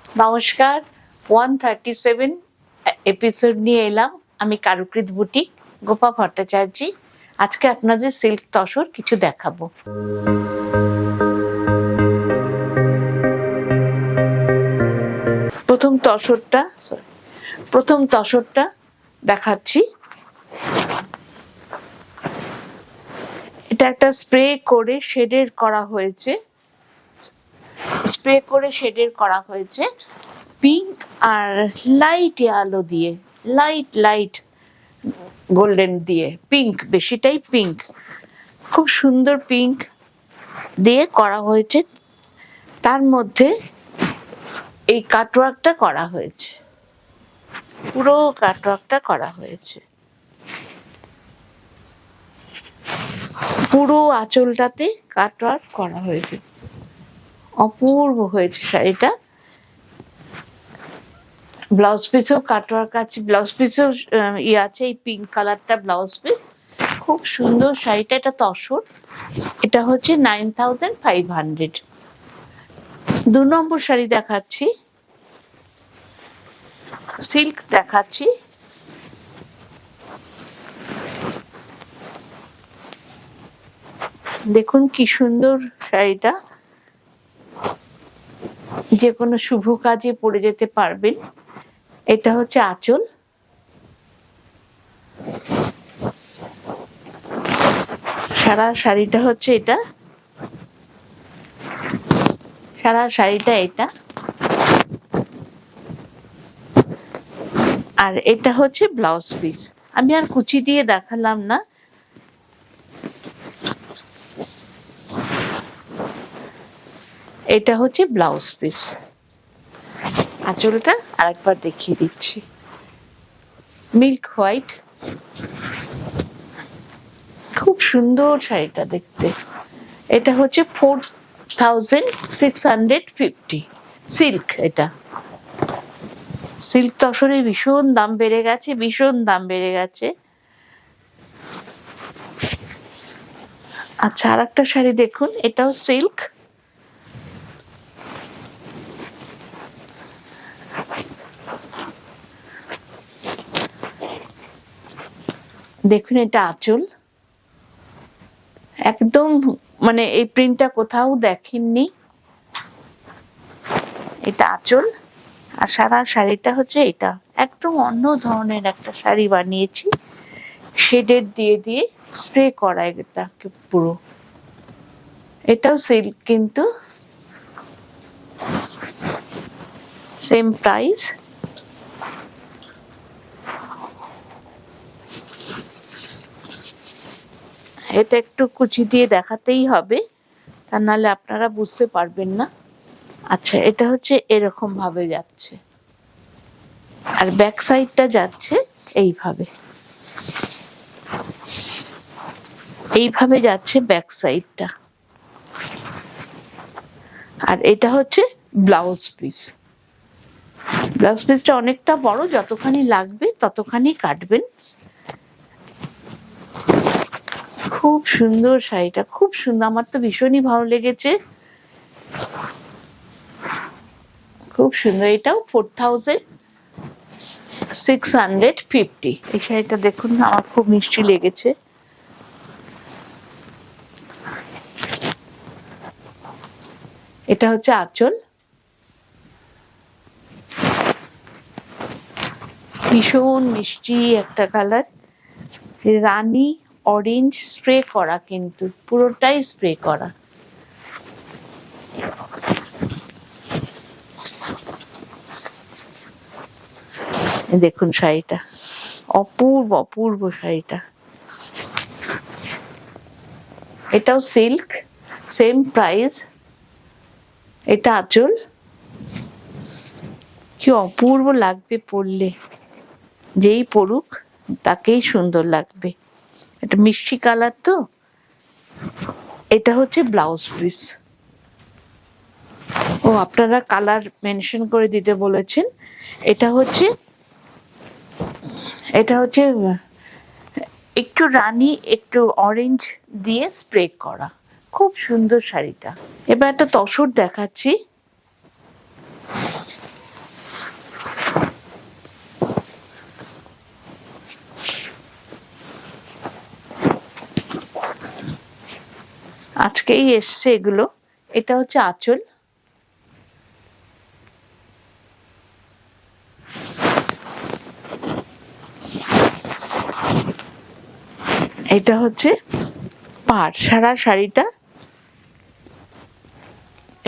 নমস্কার, 137 এপিসোড নিয়ে এলাম আমি কারুকৃত বুটিক গোপা ভট্টাচার্য। আজকে আপনাদের সিল্ক তসর কিছু দেখাবো। প্রথম তসরটা দেখাচ্ছি। এটা একটা স্প্রে করে শেডের করা হয়েছে পিঙ্ক আর লাইট আলো দিয়ে, লাইট গোল্ডেন দিয়ে, পিঙ্ক, বেশিটাই পিঙ্ক, খুব সুন্দর পিঙ্ক দিয়ে করা হয়েছে। তার মধ্যে এই কাটওয়ার্কটা করা হয়েছে, পুরো কাটওয়ার্কটা করা হয়েছে, পুরো আঁচলটাতে কাটওয়ার্ক করা হয়েছে, অপূর্ব হয়েছে শাড়িটা। ব্লাউজ পিসেও কাটওয়ার্ক আছে, ব্লাউজ পিসেও আছে, এই পিঙ্ক কালারটা ব্লাউজ পিস, খুব সুন্দর শাড়িটা। এটা তসর, এটা হচ্ছে 9500। 2 নম্বর শাড়ি দেখাচ্ছি, সিল্ক দেখাচ্ছি। দেখুন কি সুন্দর শাড়িটা, যে কোনো শুভ কাজে পরে যেতে পারবেন। এটা হচ্ছে আঁচল, সারা শাড়িটা হচ্ছে এটা, সারা শাড়িটা এটা, আর এটা হচ্ছে ব্লাউজ পিস। আমি আর কুচি দিয়ে দেখালাম না, এটা হচ্ছে ব্লাউজ পিস। আঁচলটা আরেকবার দেখিয়ে দিচ্ছি, মিল্ক হোয়াইট, খুব সুন্দর শাড়িটা দেখতে। এটা হচ্ছে 4650 সিল্ক। এটা সিল্ক তসরে ভীষণ দাম বেড়ে গেছে। আচ্ছা, আর একটা শাড়ি দেখুন, এটাও সিল্ক, দেখুন এটা আঁচল, একদম মানে এই প্রিন্টটা কোথাও দেখেননি। এটা আঁচল, আর সারা শাড়িটা হচ্ছে এটা। একদম অন্য ধরনের একটা শাড়ি বানিয়েছি, শেডের দিয়ে স্প্রে করা এটাকে পুরো। এটাও সিল্ক, কিন্তু সেম প্রাইস। এটা একটু কুচি দিয়ে দেখাতেই হবে, তা নাহলে আপনারা বুঝতে পারবেন না। আচ্ছা, এটা হচ্ছে এরকম ভাবে যাচ্ছে, আর ব্যাক সাইডটা যাচ্ছে এইভাবে যাচ্ছে ব্যাক সাইডটা। আর এটা হচ্ছে ব্লাউজ পিস। ব্লাউজ পিসটা অনেকটা বড়, যতখানি লাগবে ততখানি কাটবেন। খুব সুন্দর শাড়িটা, খুব সুন্দর, আমার তো ভীষণই ভালো লেগেছে, খুব সুন্দর। এটাও 4650। এই শাড়িটা দেখুন, আমার খুব মিষ্টি লেগেছে। এটা হচ্ছে আঁচল, ভীষণ মিষ্টি একটা কালার, রানী অরেঞ্জ স্প্রে করা, কিন্তু পুরোটাই স্প্রে করা। দেখুন শাড়িটা, অপূর্ব শাড়িটা। এটাও সিল্ক, সেম প্রাইস। এটা আঁচল, কি অপূর্ব লাগবে পরলে, যেই পরুক তাকেই সুন্দর লাগবে। এটা মিষ্টি কালার তো। এটা হচ্ছে ব্লাউজ পিস। ও, আপনারা কালার মেনশন করে দিতে বলেছেন। এটা হচ্ছে একটু রানী, একটু অরেঞ্জ দিয়ে স্প্রে করা, খুব সুন্দর শাড়িটা। এবার একটা তসর দেখাচ্ছি, আজকেই এসছে এগুলো। এটা হচ্ছে আঁচল, এটা হচ্ছে পাড়, সারা শাড়িটা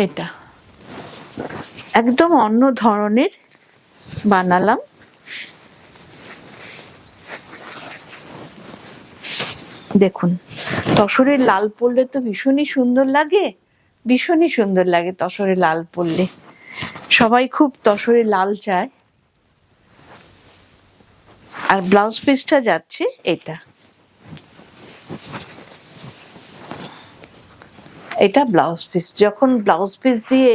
এটা একদম অন্য ধরনের বানালাম। দেখুন, তসরের লাল পরলে তো ভীষণই সুন্দর লাগে, ভীষণই সুন্দর লাগে তসরের লাল পরলে। সবাই খুব তসরের লাল চায়। আর ব্লাউজ পিসটা যাচ্ছে এটা, এটা ব্লাউজ পিস। যখন ব্লাউজ পিস দিয়ে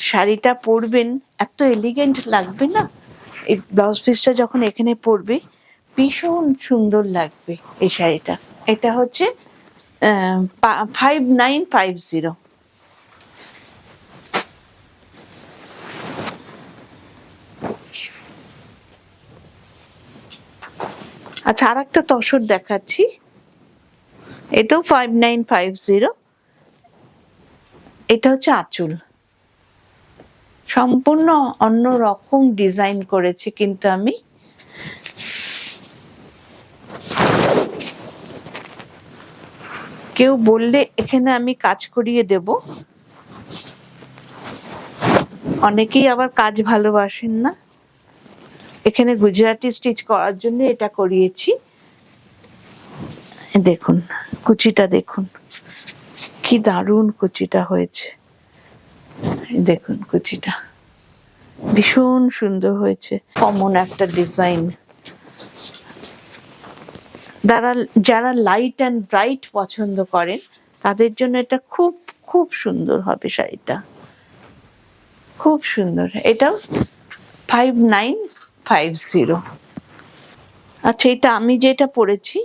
শাড়িটা পরবেন এত এলিগেন্ট লাগবে না, এই ব্লাউজ পিসটা যখন এখানে পরবে ভীষণ সুন্দর লাগবে এই শাড়িটা। এটা হচ্ছে 5950। আচ্ছা, আর একটা তসর দেখাচ্ছি, এটাও 5950। এটা হচ্ছে আঁচল, সম্পূর্ণ অন্য রকম ডিজাইন করেছি কিন্তু আমি। কেউ বললে এখানে আমি কাজ করিয়ে দেব, অনেকেই আবার কাজ ভালোবাসেন না। এখানে গুজরাটি স্টিচ করার জন্য এটা করিয়েছি। দেখুন কুচিটা, দেখুন কি দারুণ কুচিটা হয়েছে। দেখুন কুচিটা ভীষণ সুন্দর হয়েছে, কমন একটা ডিজাইন। যারা লাইট অ্যান্ড ব্রাইট পছন্দ করেন তাদের জন্য এটা খুব খুব সুন্দর হবে শাড়িটা, খুব সুন্দর। এটাও 5950। আচ্ছা, এটা আমি যেটা পরেছি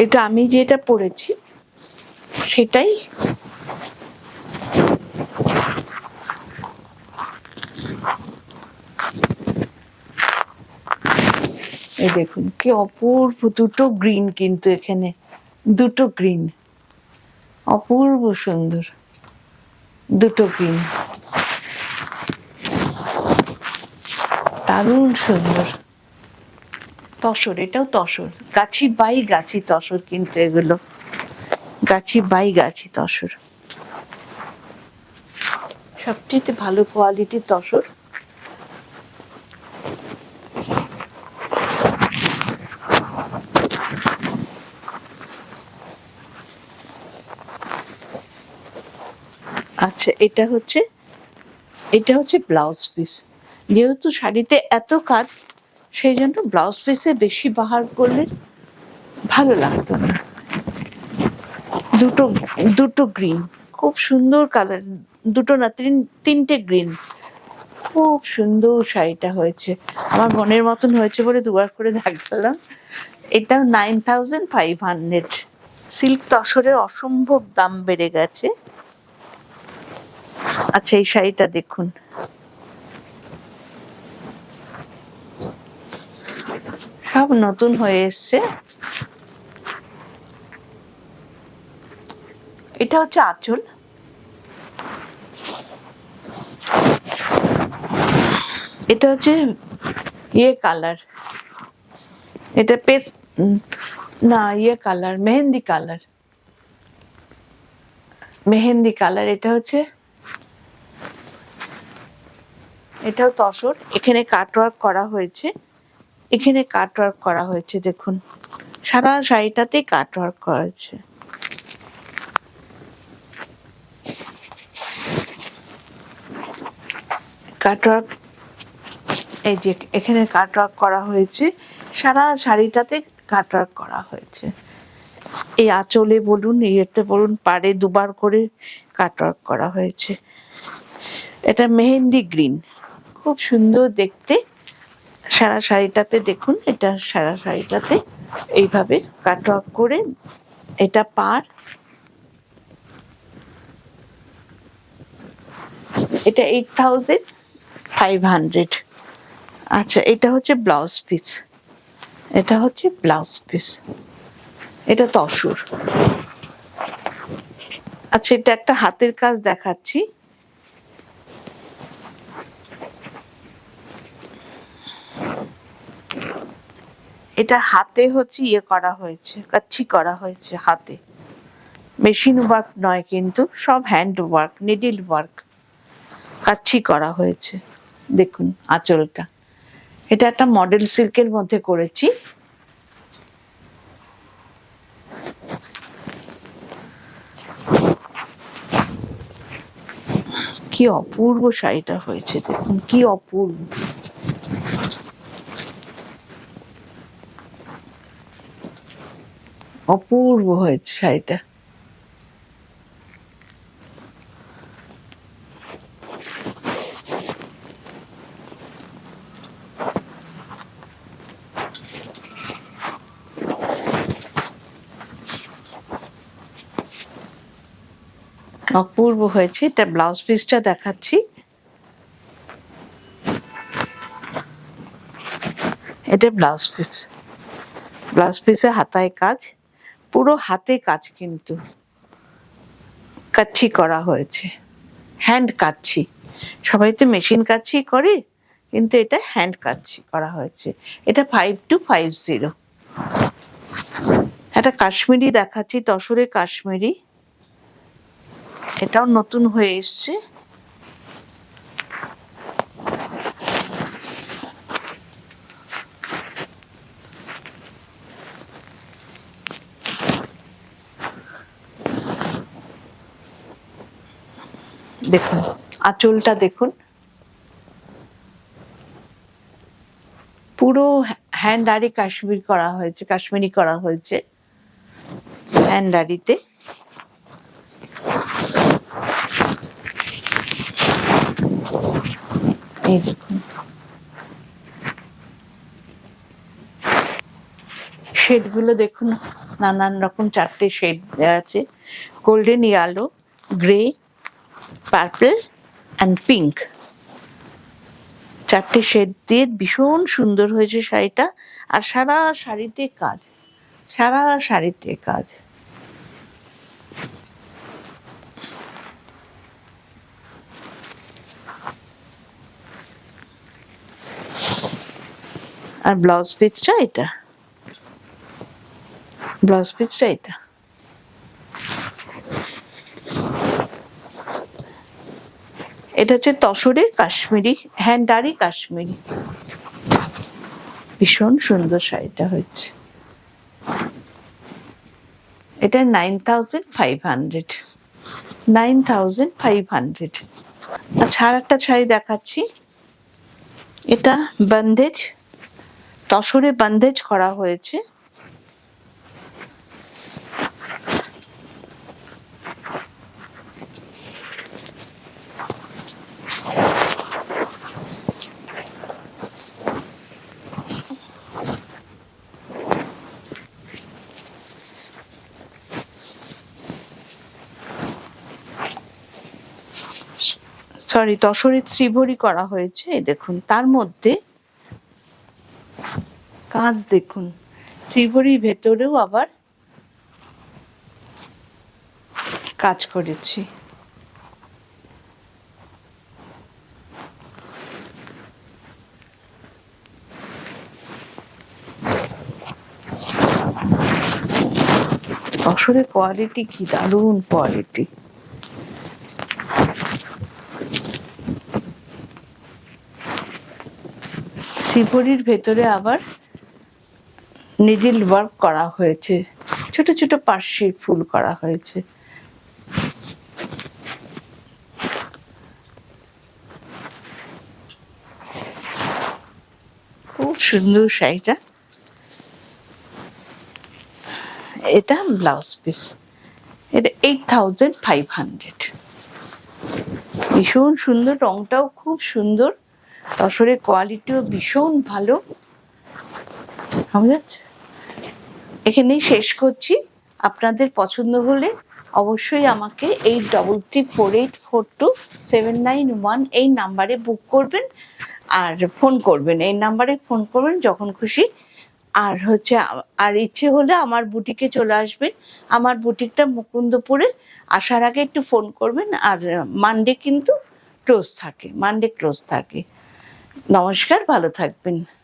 এটা আমি যেটা পরেছি সেটাই। এই দেখুন কি অপূর্ব দুটো গ্রিন, কিন্তু এখানে দুটো গ্রিন, অপূর্ব সুন্দর দুটো গ্রিন, দারুণ সুন্দর তসর। এটাও তসর, গাছি বাই গাছি তসর, কিন্তু এগুলো গাছি বাই গাছি তসর, সবচেয়ে ভালো কোয়ালিটির তসর। আচ্ছা, এটা হচ্ছে ব্লাউজ পিস। যেহেতু শাড়িতে এত কাজ, সেই জন্য ব্লাউজ পিসে বেশি বাহার করলে ভালো লাগতো না। দুটো গ্রিন, খুব সুন্দর কালার, দুটো না তিনটে গ্রিন, খুব সুন্দর শাড়িটা হয়েছে। আমার মনের মতন হয়েছে বলে দুবার করে দেখালাম। এটা 9500। সিল্ক তসরের অসম্ভব দাম বেড়ে গেছে। আচ্ছা, এই শাড়িটা দেখুন, সব নতুন হয়ে এসছে। এটা হচ্ছে আঁচল, এটা হচ্ছে কালার, এটা না colour, mehndi colour, mehndi colour. এটা হচ্ছে, এটাও তসর, এখানে কাটওয়ার্ক করা হয়েছে, এখানে কাটওয়ার্ক করা হয়েছে। দেখুন সারা শাড়িটাতেই কাটওয়ার্ক করা হয়েছে। কাটওয়ার্ক, এই যে এখানে কাটওয়ার্ক করা হয়েছে, সারা শাড়িটাতে কাটওয়ার্ক করা হয়েছে। এই আঁচলে বলুন, ইয়েতে বলুন, পাড়ে দুবার করে কাটওয়ার্ক করা হয়েছে। এটা মেহেন্দি গ্রিন, খুব সুন্দর দেখতে। সারা শাড়িটাতে দেখুন, এটা সারা শাড়িটাতে এইভাবে কাটওয়ার্ক করে, এটা পাড়, এটা 8500। আচ্ছা, এটা হচ্ছে ব্লাউজ পিস, এটা হচ্ছে ব্লাউজ পিস, এটা তসর। আচ্ছা, এটা একটা হাতের কাজ দেখাচ্ছি। এটা হাতে হচ্ছে ইয়ে করা হয়েছে, কাচ্ছি করা হয়েছে হাতে, মেশিন ওয়ার্ক নয় কিন্তু, সব হ্যান্ড ওয়ার্ক, নিডল ওয়ার্ক, কাচ্ছি করা হয়েছে। দেখুন আঁচলটা, এটা একটা মডেল সিল্কের মধ্যে করেছি। কি অপূর্ব শাড়িটা হয়েছে, দেখুন কি অপূর্ব। অপূর্ব হয়েছে শাড়িটা। অপূর্ব হয়েছে। এটা ব্লাউজ পিসটা দেখাচ্ছি। এটা ব্লাউজ পিস, ব্লাউজ পিসে হাতায় কাজ, পুরো হাতে কাজ, কিন্তু কাচ্ছি করা হয়েছে, হ্যান্ড কাচ্ছি। সবাই তো মেশিন কাচ্ছি করে, কিন্তু এটা হ্যান্ড কাচ্ছি করা হয়েছে। এটা 5250। একটা কাশ্মীরি দেখাচ্ছি, তসরে কাশ্মীরি, এটাও নতুন হয়ে এসছে। দেখুন আঁচলটা দেখুন, পুরো হ্যান্ড আরি কাশ্মীর করা হয়েছে, কাশ্মীরি করা হয়েছে হ্যান্ড আরিতে। এই দেখুন শেড গুলো দেখুন, নানান রকম 4টে শেড আছে, golden, yellow, grey, purple and pink. 4টে শেড দিয়ে ভীষণ সুন্দর হয়েছে শাড়িটা। আর সারা শাড়িতে কাজ, সারা শাড়িতে কাজ। আর ব্লাউজ পিসটা এটা, ব্লাউজ পিসটা এটা। এটা হচ্ছে তসরে কাশ্মীরি, হ্যান্ডারি কাশ্মীরি, ভীষণ সুন্দর শাড়িটা হয়েছে। এটা 9500, 9500। আচ্ছা, আর একটা শাড়ি দেখাচ্ছি। এটা বন্দেজ, তসরে বন্দেজ করা হয়েছে। সরি, তসরে ত্রিভরি করা হয়েছে। দেখুন তার মধ্যে কাজ দেখুন, ত্রিভরির ভেতরেও আবার কাজ করেছি। তসরের কোয়ালিটি কি দারুণ কোয়ালিটি। ত্রিভরির ভেতরে আবার নিডল ওয়ার্ক করা হয়েছে, ছোট ছোট পার্শ্বে ফুল করা হয়েছে। খুব সুন্দর শাড়িটা। এটা ব্লাউজ পিস, এটা 8500। ভীষণ সুন্দর, রংটাও খুব সুন্দর, তসরের কোয়ালিটিও ভীষণ ভালো। এখানেই শেষ করছি। আপনাদের পছন্দ হলে অবশ্যই আমাকে 8348427991 এই নাম্বারে বুক করবেন আর ফোন করবেন, এই নাম্বারে ফোন করবেন যখন খুশি। আর হচ্ছে আর ইচ্ছে হলে আমার বুটিকে চলে আসবেন। আমার বুটিকটা মুকুন্দপুরে, আসার আগে একটু ফোন করবেন। আর মানডে কিন্তু ক্লোজ থাকে, মানডে ক্লোজ থাকে। নমস্কার, ভালো থাকবেন।